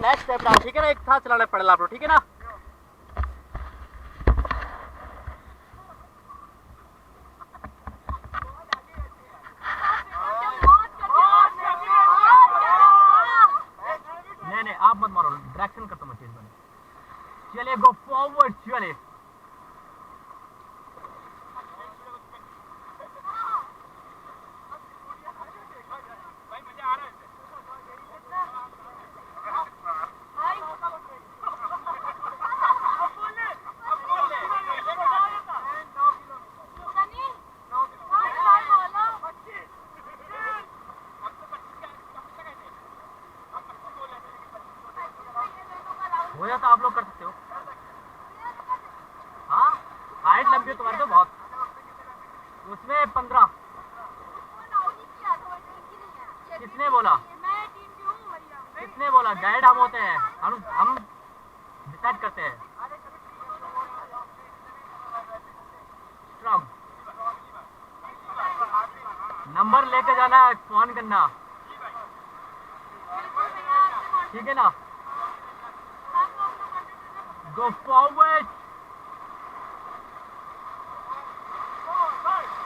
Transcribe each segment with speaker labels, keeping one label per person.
Speaker 1: Next step down, ठीक है ना, एक साथ चलाना पड़ेगा आप लोग, ठीक है ना। नहीं आप मत मारो, डायरेक्शन करता मैं चेंज बने। चलिए गो फॉरवर्ड, चलिए हो जाता, आप लोग कर सकते हो। हाँ हाइट लंबी है तुम्हारी तो बहुत, उसमें 15। किसने बोला, किसने बोला, गाइड हम होते हैं, हम डिसाइड करते हैं। स्ट्रॉन्ग नंबर लेके जाना, फोन करना, ठीक है ना। Go forward,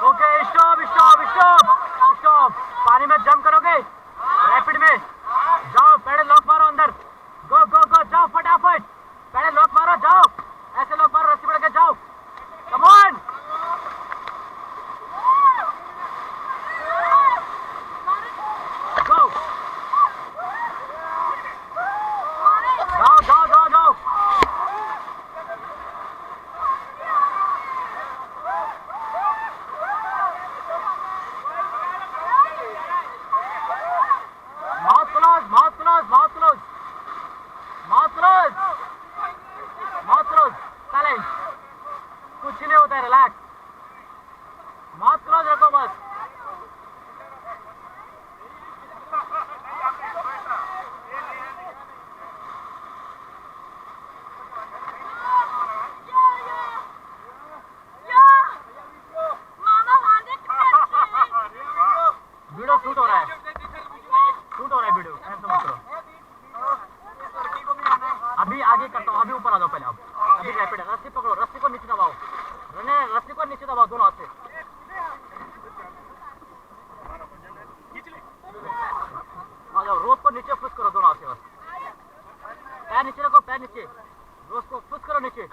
Speaker 1: okay stop stop stop stop. पानी में जंप करोगे रैपिड में, जाओ पहले लॉक मारो अंदर, गो गो गो जाओ फटाफट, पहले लॉक मारो, जाओ ऐसे लॉक मारो, रस्सी पकड़ के जाओ, कम ऑन। गो जाओ जाओ जाओ जाओ। Mouth close mouth close mouth close mouth close mouth close, silent, कुछ नहीं होता है, रिलैक्स, माउथ क्लोज रखो बस। वीडियो शूट हो रहा है, शूट हो रहा है वीडियो, ऐसा मत करो। अभी आगे करता हूँ, अभी ऊपर आ जाओ पहले, अभी रैपिड है, रस्सी पकड़ो, रस्सी को नीचे दबाओ, रस्सी को नीचे दबाओ दोनों हाथ से, आ जाओ, रोप को नीचे पुश करो दोनों हाथ से, बस पैर नीचे रखो, पैर नीचे, रोप को पुश करो नीचे।